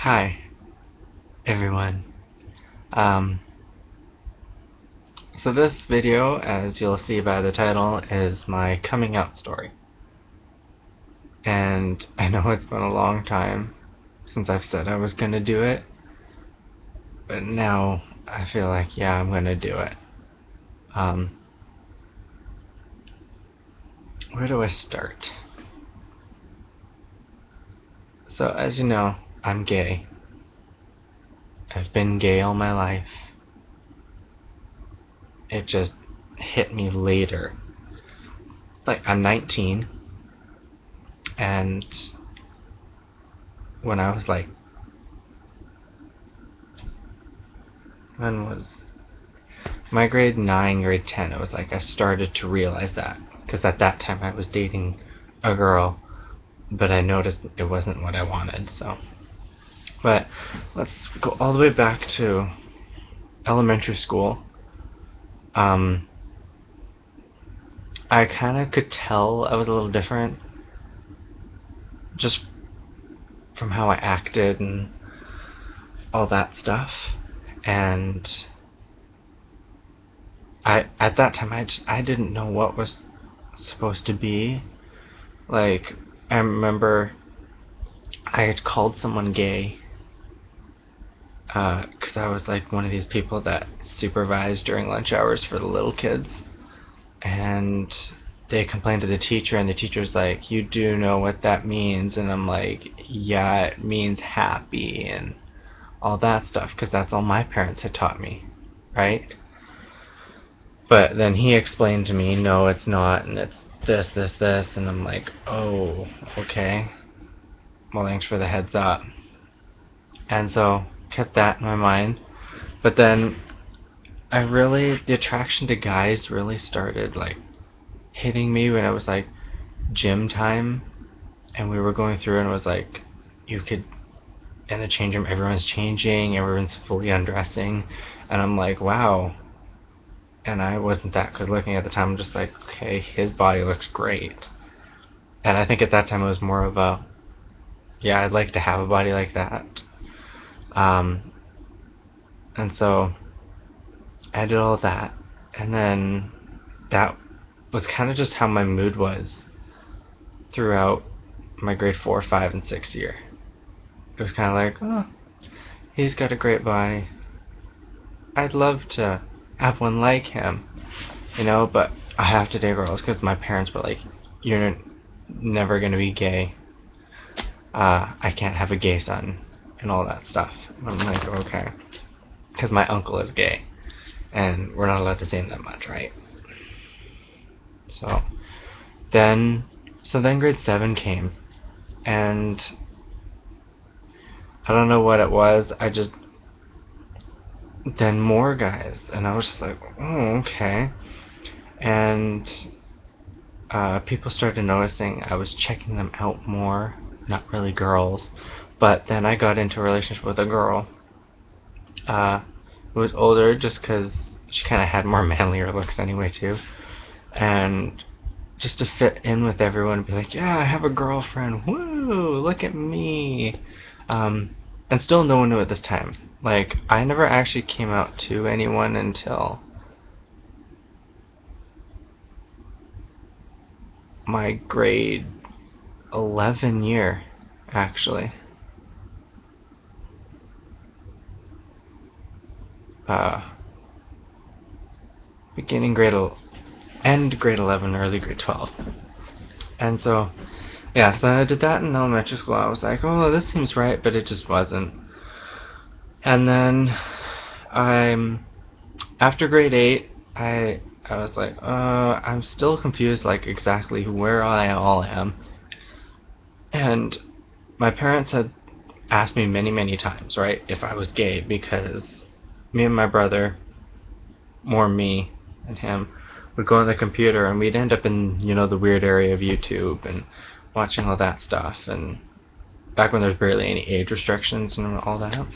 Hi, everyone. Um, so this video, as you'll see by the title, is my coming out story. And I know it's been a long time since I've said I was going to do it, but now I feel like, yeah, I'm going to do it. Where do I start? So, as you know, I'm gay. I've been gay all my life. It just hit me later. Like, I'm 19, and when I was like, when was my grade 9, grade 10, it was like I started to realize that. Because at that time I was dating a girl, but I noticed it wasn't what I wanted, so. But let's go all the way back to elementary school. I kind of could tell I was a little different just from how I acted and all that stuff. And at that time I didn't know what was supposed to be. Like, I remember I had called someone gay because I was like one of these people that supervised during lunch hours for the little kids, and they complained to the teacher, and the teacher's like, "You do know what that means?" And I'm like, "Yeah, it means happy," and all that stuff, because that's all my parents had taught me, right? But then he explained to me, "No, it's not, and it's this, and I'm like, "Oh, okay. Well, thanks for the heads up." And so kept that in my mind. But then the attraction to guys really started like hitting me when it was like gym time, and we were going through, and it was like, you could, in the change room, everyone's changing, everyone's fully undressing, and I'm like, wow. And I wasn't that good looking at the time. I'm just like, okay, his body looks great. And I think at that time it was more of a, yeah, I'd like to have a body like that. And so I did all of that, and then that was kind of just how my mood was throughout my grade 4, 5, and 6 year. It was kind of like, oh, he's got a great body. I'd love to have one like him, but I have to date girls because my parents were like, you're never going to be gay. I can't have a gay son and all that stuff. I'm like, okay. Because my uncle is gay, and we're not allowed to say him that much, right? So then grade 7 came, and I don't know what it was. Then more guys, and I was just like, oh, okay. And people started noticing I was checking them out more, not really girls. But then I got into a relationship with a girl who was older, just because she kind of had more manlier looks anyway too. And just to fit in with everyone and be like, yeah, I have a girlfriend, woo, look at me. And still no one knew at this time. Like, I never actually came out to anyone until my grade 11 year, actually. Beginning end grade 11, early grade 12. And so, yeah, so I did that in elementary school. I was like, oh, this seems right, but it just wasn't. And then, after grade 8, I was like, I'm still confused, like, exactly where I all am. And my parents had asked me many, many times, right, if I was gay, because me and my brother, more me and him, would go on the computer, and we'd end up in, the weird area of YouTube and watching all that stuff, and back when there's barely any age restrictions and all that.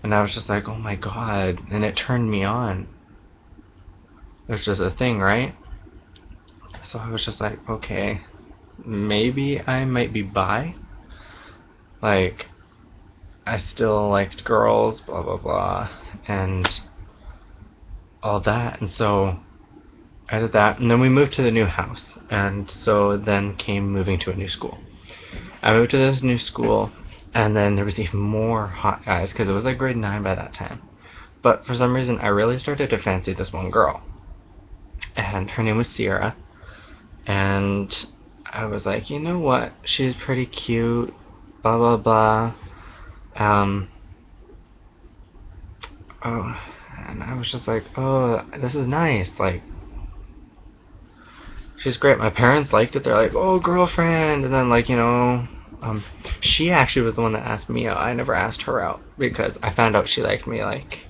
And I was just like, oh my god, and it turned me on. There's just a thing, right? So I was just like, okay, maybe I might be bi. Like, I still liked girls, blah blah blah, and all that. And so I did that, and then we moved to the new house, and so then came moving to a new school. I moved to this new school, and then there was even more hot guys, because it was like grade 9 by that time. But for some reason, I really started to fancy this one girl, and her name was Sierra, and I was like, you know what, she's pretty cute, blah blah blah, oh, and I was just like, oh, this is nice, like, she's great. My parents liked it. They're like, oh, girlfriend. And then, like, she actually was the one that asked me out. I never asked her out because I found out she liked me, like,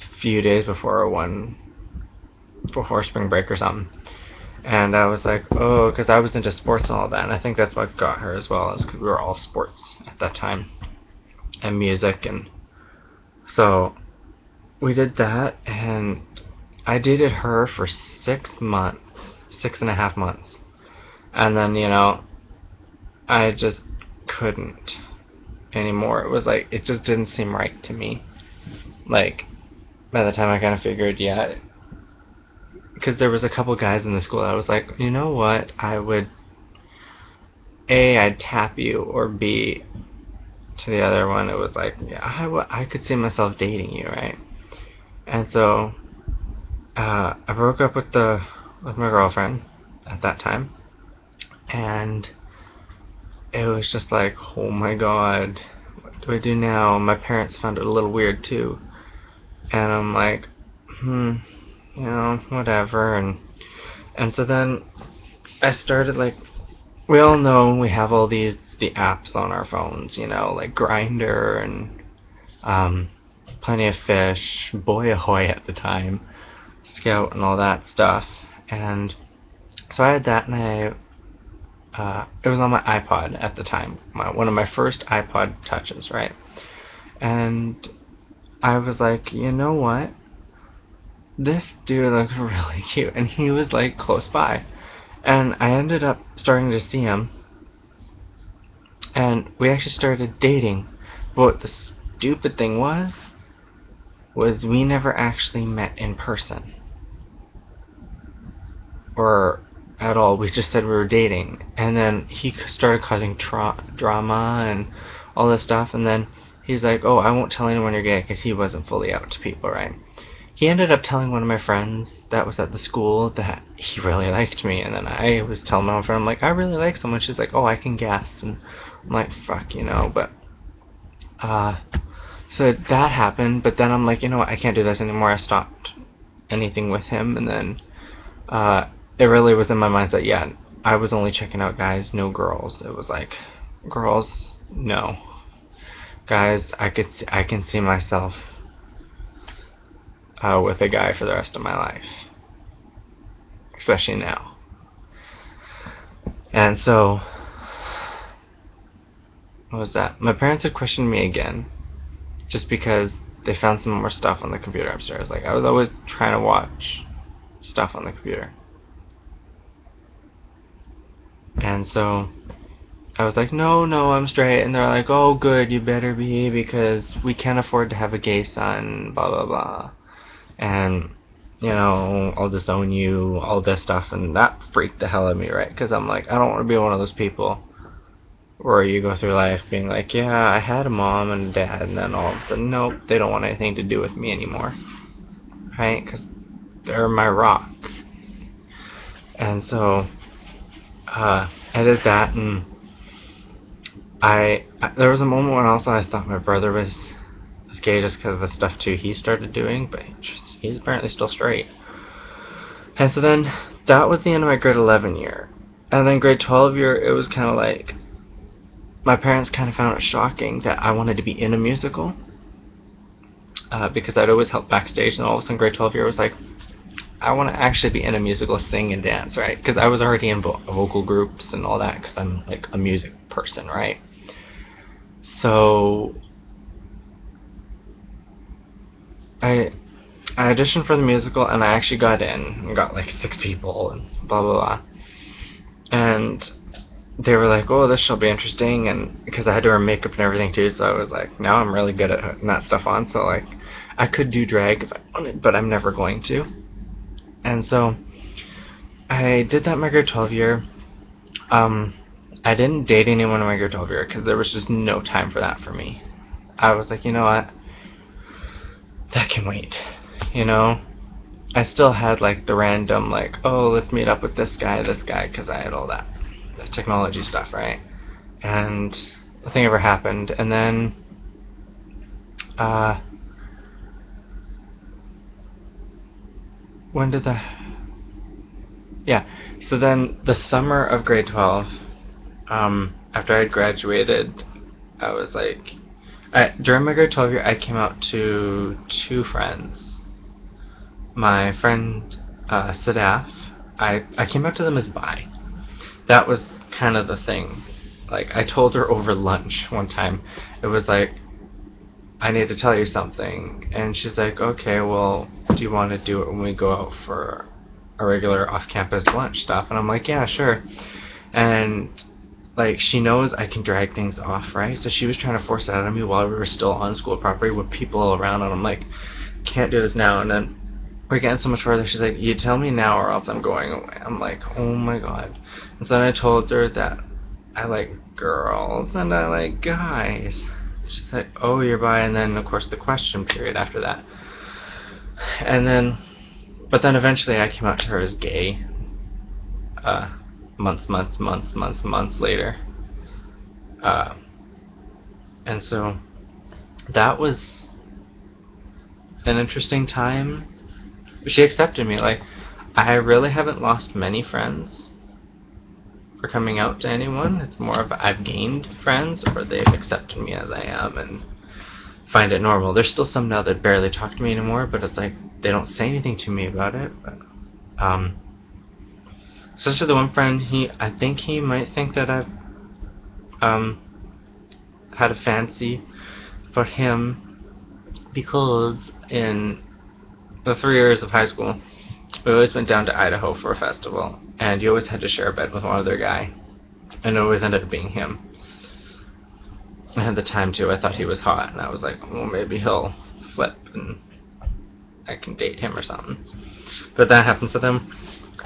a few days before spring break or something. And I was like, oh, because I was into sports and all that. And I think that's what got her as well, is because we were all sports at that time and music. And so we did that, and I dated her for 6.5 months, and then, I just couldn't anymore. It was like, it just didn't seem right to me. Like, by the time I kind of figured, yeah, because there was a couple guys in the school that I was like, you know what, I would, A, I'd tap you, or B, to the other one, it was like, yeah, I could see myself dating you, right? And so I broke up with my girlfriend at that time, and it was just like, oh my god, what do I do now? My parents found it a little weird too, and I'm like, whatever. And so then I started, like, we all know we have all the apps on our phones, like Grindr and Plenty of Fish, Boy Ahoy at the time, Scout, and all that stuff. And so I had that, and it was on my iPod at the time, one of my first iPod touches, right? And I was like, you know what, this dude looks really cute, and he was like close by, and I ended up starting to see him, and we actually started dating. But what the stupid thing was we never actually met in person or at all. We just said we were dating, and then he started causing drama and all this stuff, and then he's like, oh, I won't tell anyone you're gay, because he wasn't fully out to people, right? He ended up telling one of my friends that was at the school that he really liked me, and then I was telling my friend, I'm like, I really like someone. She's like, oh, I can guess, and I'm like, fuck, but so that happened. But then I'm like, you know what, I can't do this anymore. I stopped anything with him, and then it really was in my mind that, yeah, I was only checking out guys, no girls. It was like, girls, no. Guys, I can see myself with a guy for the rest of my life, especially now. And so, what was that? My parents had questioned me again, just because they found some more stuff on the computer upstairs. Like, I was always trying to watch stuff on the computer. And so I was like, no, I'm straight. And they're like, oh, good, you better be, because we can't afford to have a gay son, blah, blah, blah. And, I'll disown you, all this stuff. And that freaked the hell out of me, right? Because I'm like, I don't want to be one of those people where you go through life being like, yeah, I had a mom and a dad, and then all of a sudden, nope, they don't want anything to do with me anymore. Right? Because they're my rock. And so I did that, and there was a moment when also I thought my brother was gay just because of the stuff too he started doing, but he's apparently still straight. And so then that was the end of my grade 11 year. And then grade 12 year, it was kind of like, my parents kind of found it shocking that I wanted to be in a musical, because I'd always help backstage, and all of a sudden grade 12 year was like, I want to actually be in a musical, sing and dance, right? Because I was already in vocal groups and all that, because I'm like a music person, right? So I auditioned for the musical, and I actually got in, and got like 6 people, and blah blah blah. And they were like, oh, this shall be interesting, and because I had to wear makeup and everything too, so I was like, now I'm really good at putting that stuff on, so like, I could do drag if I wanted, but I'm never going to. And so, I did that in my grade 12 year. I didn't date anyone in my grade 12 year, because there was just no time for that for me. I was like, you know what, that can wait, you know? I still had like the random like, oh, let's meet up with this guy, because I had all that technology stuff, right? And nothing ever happened. And then when did the yeah so then the summer of grade 12, after I had graduated, I was like, during my grade 12 year, I came out to two friends. My friend Sadaf, I came out to them as bi. That was kind of the thing. Like, I told her over lunch one time, it was like, I need to tell you something. And she's like, okay, well, do you want to do it when we go out for a regular off-campus lunch stuff? And I'm like, yeah, sure. And, like, she knows I can drag things off, right? So she was trying to force it out of me while we were still on school property with people all around, and I'm like, can't do this now. And then we're getting so much further. She's like, you tell me now or else I'm going away. I'm like, oh my god. And so then I told her that I like girls and I like guys. She's like, oh, you're bi. And then, of course, the question period after that. And then, but then eventually I came out to her as gay. Months later. And so that was an interesting time. She accepted me. Like, I really haven't lost many friends for coming out to anyone. It's more of I've gained friends, or they've accepted me as I am and find it normal. There's still some now that barely talk to me anymore, but it's like they don't say anything to me about it. But especially the one friend, I think he might think that I've had a fancy for him, because in the 3 years of high school, we always went down to Idaho for a festival, and you always had to share a bed with one other guy, and it always ended up being him. I had the time too. I thought he was hot, and I was like, well, maybe he'll flip and I can date him or something. But that happened to them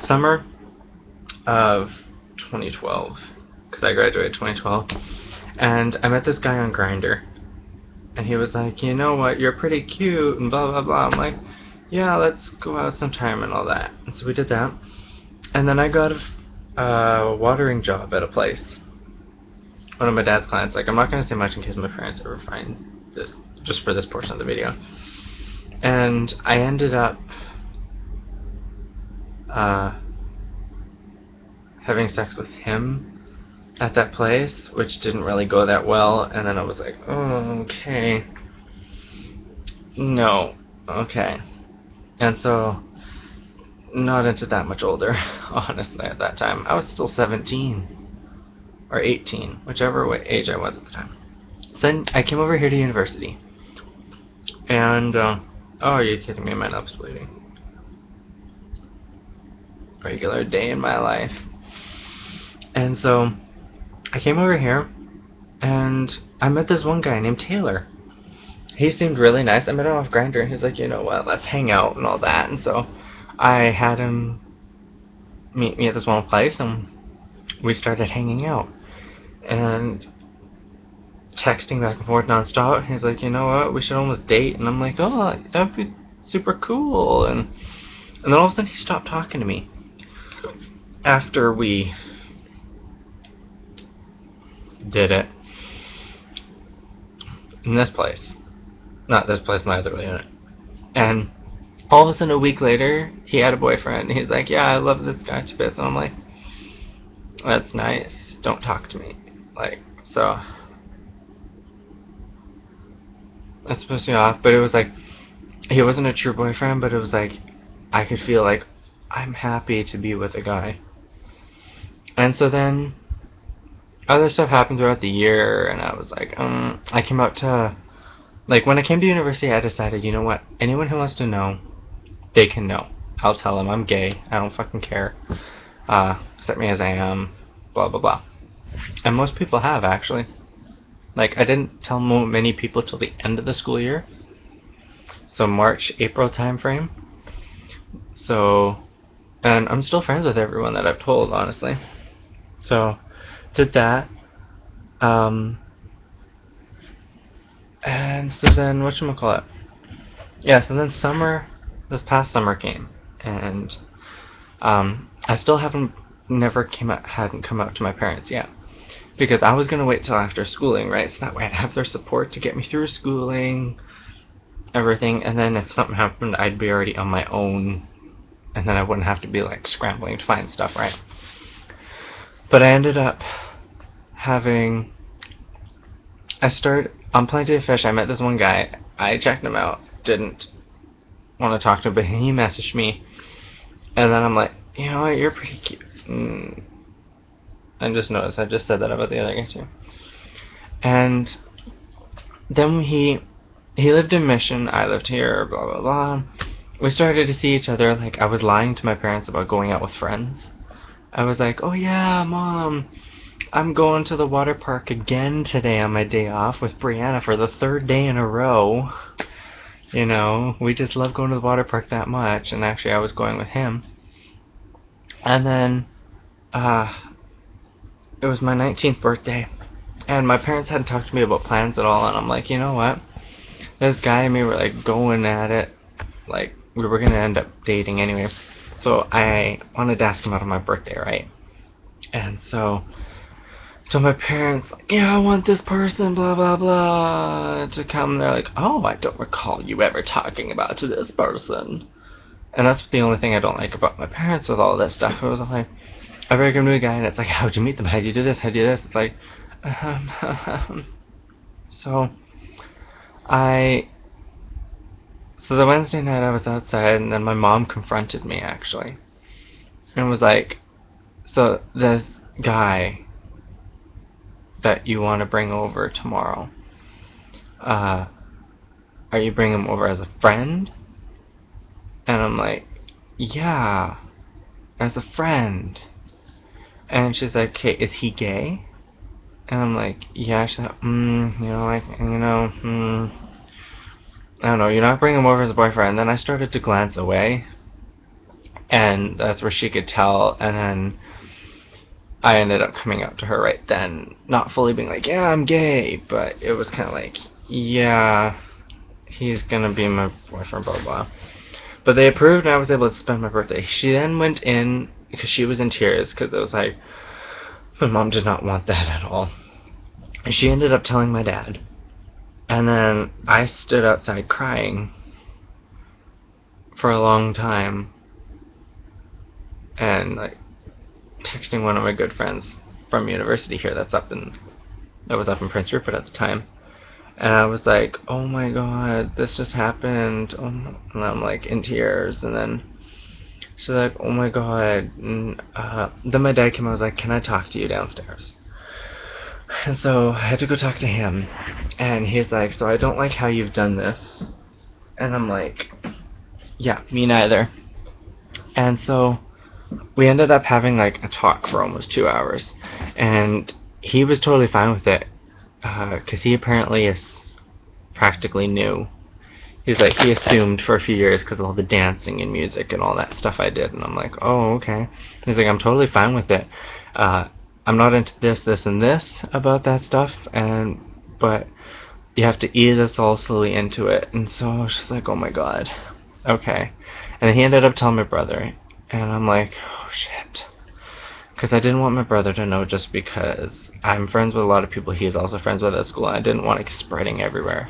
summer of 2012, because I graduated 2012, and I met this guy on Grindr, and he was like, you know what, you're pretty cute and blah blah blah. I'm like, yeah, let's go out sometime and all that. And so we did that, and then I got a watering job at a place. One of my dad's clients. Like, I'm not going to say much in case my parents ever find this, just for this portion of the video. And I ended up having sex with him at that place, which didn't really go that well. And then I was like, oh, okay. No. Okay. And so, not into that much older, honestly, at that time. I was still 17. Or 18, whichever age I was at the time. Then I came over here to university. And, oh, are you kidding me? My nose bleeding. Regular day in my life. And so, I came over here, and I met this one guy named Taylor. He seemed really nice. I met him off Grindr, and he's like, you know what, let's hang out and all that. And so, I had him meet me at this one place, and we started hanging out. And texting back and forth nonstop. He's like, you know what, we should almost date. And I'm like, oh, that'd be super cool. And then all of a sudden he stopped talking to me after we did it in this place. Not this place, my other unit. And all of a sudden a week later, he had a boyfriend. And he's like, yeah, I love this guy to bits. And I'm like, that's nice. Don't talk to me. Like, so that's supposed to be off, but it was like, he wasn't a true boyfriend, but it was like, I could feel like I'm happy to be with a guy. And so then other stuff happened throughout the year, and I was like, I came out to, like, when I came to university, I decided, you know what, anyone who wants to know, they can know. I'll tell them I'm gay. I don't fucking care. Accept me as I am. Blah blah blah. And most people have, actually. Like, I didn't tell many people till the end of the school year. So March, April time frame. So, and I'm still friends with everyone that I've told, honestly. So, did that. And so then, whatchamacallit? Yeah, so then this past summer came, and I still hadn't come out to my parents yet, because I was gonna wait till after schooling, right? So that way I'd have their support to get me through schooling, everything, and then if something happened, I'd be already on my own, and then I wouldn't have to be like scrambling to find stuff, right? But I ended up having. I started on Plenty of Fish. I met this one guy. I checked him out. Didn't want to talk to him, but he messaged me, and then I'm like, you know what, you're pretty cute. I just noticed. I just said that about the other guy too. And then he lived in Mission. I lived here. Blah blah blah. We started to see each other. Like, I was lying to my parents about going out with friends. I was like, oh yeah, Mom, I'm going to the water park again today on my day off with Brianna for the 3rd day in a row. You know, we just love going to the water park that much. And actually, I was going with him. And then, it was my 19th birthday. And my parents hadn't talked to me about plans at all. And I'm like, you know what? This guy and me were like going at it. Like, we were going to end up dating anyway. So I wanted to ask him out on my birthday, right? And so my parents, like, yeah, I want this person, blah, blah, blah, to come. They're like, oh, I don't recall you ever talking about to this person. And that's the only thing I don't like about my parents with all this stuff. It was like, I break into a guy, and it's like, how'd you meet them? How'd you do this? How'd you do this? It's like, so the Wednesday night I was outside, and then my mom confronted me, actually, and was like, so this guy that you want to bring over tomorrow, are you bringing him over as a friend? And I'm like, yeah, as a friend. And she's like, okay, is he gay? And I'm like, yeah. She's like, I don't know, you're not bringing him over as a boyfriend. And then I started to glance away, and that's where she could tell. And then I ended up coming out to her right then, not fully being like, yeah, I'm gay, but it was kind of like, yeah, he's gonna be my boyfriend, blah, blah. But they approved, and I was able to spend my birthday. She then went in, because she was in tears, because it was like, my mom did not want that at all. And she ended up telling my dad. And then I stood outside crying for a long time, and like texting one of my good friends from university here that was up in Prince Rupert at the time. And I was like, oh my god, this just happened. And I'm like in tears. And then she's like, oh my god. And then my dad came. I was like, can I talk to you downstairs? And so I had to go talk to him. And he's like, so I don't like how you've done this. And I'm like, yeah, me neither. And so we ended up having like a talk for almost 2 hours. And he was totally fine with it. Because he apparently is practically new. He's like, he assumed for a few years because of all the dancing and music and all that stuff I did. And I'm like, oh, okay. He's like, I'm totally fine with it. I'm not into this, and this about that stuff, but you have to ease us all slowly into it. And so she's like, oh my god, okay. And then he ended up telling my brother, and I'm like, oh shit. Because I didn't want my brother to know, just because I'm friends with a lot of people he's also friends with at school, and I didn't want it spreading everywhere.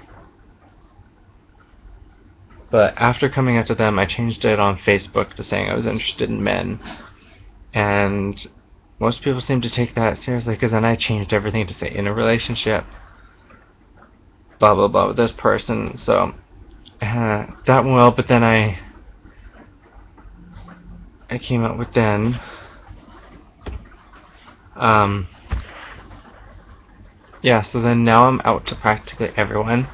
But after coming out to them, I changed it on Facebook to saying I was interested in men. And most people seem to take that seriously, because then I changed everything to say in a relationship, blah blah blah, with this person. So that went well, but then I came out with Den. Yeah, so then now I'm out to practically everyone.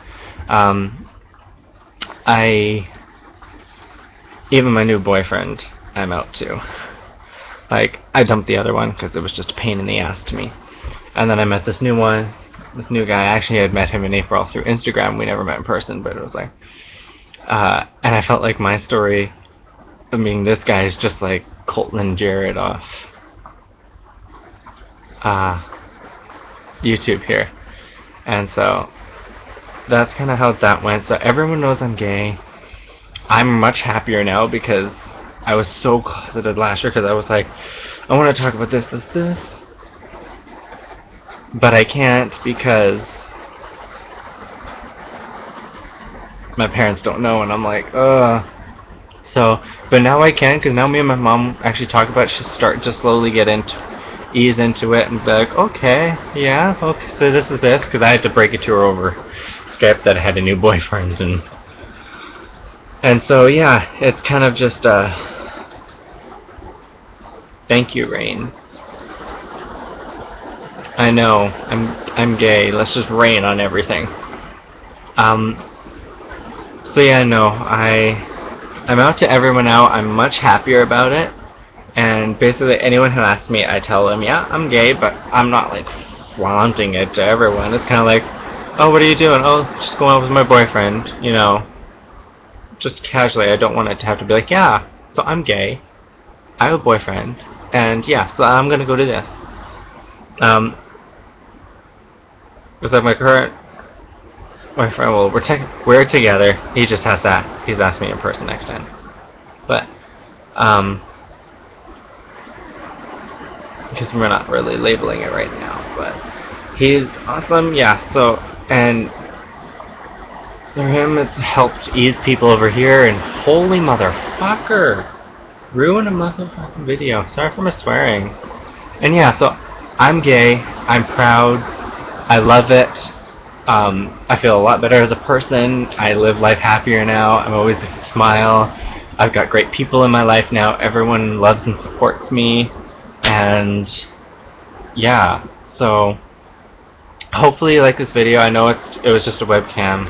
Even my new boyfriend, I'm out to. Like, I dumped the other one because it was just a pain in the ass to me. And then I met this new guy. Actually, I had met him in April through Instagram. We never met in person, but it was like, and I felt like my story, I mean, this guy is just like Colton and Jared off YouTube here. And so that's kind of how that went. So everyone knows I'm gay. I'm much happier now because I was so closeted last year, because I was like, I want to talk about this, but I can't because my parents don't know, and I'm like, ugh. So, but now I can, because now me and my mom actually talk about it. She's starting to slowly ease into it, and be like, okay, yeah, okay, so this is this, because I had to break it to her over Skype that I had a new boyfriend, and so yeah, it's kind of just thank you, Rain. I know, I'm gay. Let's just rain on everything. So yeah, no, I'm out to everyone now. I'm much happier about it. And basically anyone who asks me, I tell them, yeah, I'm gay, but I'm not like flaunting it to everyone. It's kind of like, oh, what are you doing? Oh, just going out with my boyfriend, you know, just casually. I don't want it to have to be like, yeah, so I'm gay, I have a boyfriend, and yeah, so I'm gonna go to this. Because like my current boyfriend, well, we're together. He just has that. He's asked me in person next time. But because we're not really labeling it right now. But he's awesome. Yeah. So, and for him, it's helped ease people over here. And holy motherfucker, ruin a motherfucking video. Sorry for my swearing. And yeah, so I'm gay. I'm proud. I love it. I feel a lot better as a person. I live life happier now. I'm always a smile. I've got great people in my life now. Everyone loves and supports me. And yeah, so hopefully you like this video. I know it was just a webcam.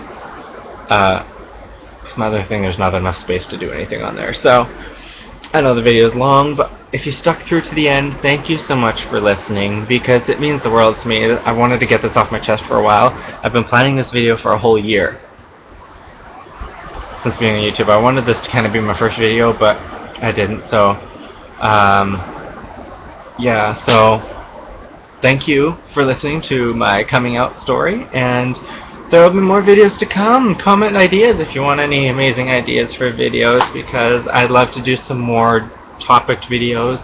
Some other thing, there's not enough space to do anything on there. So I know the video is long, but if you stuck through to the end, thank you so much for listening, because it means the world to me. I wanted to get this off my chest for a while. I've been planning this video for a whole year since being on YouTube. I wanted this to kind of be my first video, but I didn't. So yeah, so thank you for listening to my coming out story, and there will be more videos to come. Comment ideas if you want any amazing ideas for videos, because I'd love to do some more topic videos,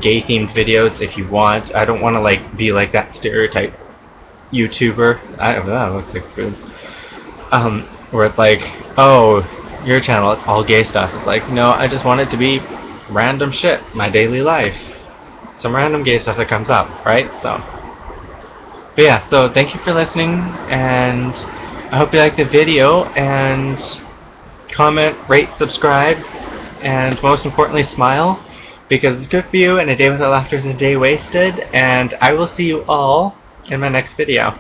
gay themed videos if you want. I don't want to like be like that stereotype YouTuber. I don't know, it looks like foods. Where it's like, oh, your channel, it's all gay stuff. It's like, no, I just want it to be random shit, my daily life. Some random gay stuff that comes up, right? So, but yeah, so thank you for listening, and I hope you liked the video, and comment, rate, subscribe, and most importantly, smile, because it's good for you, and a day without laughter is a day wasted, and I will see you all in my next video.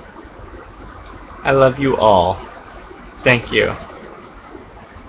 I love you all. Thank you.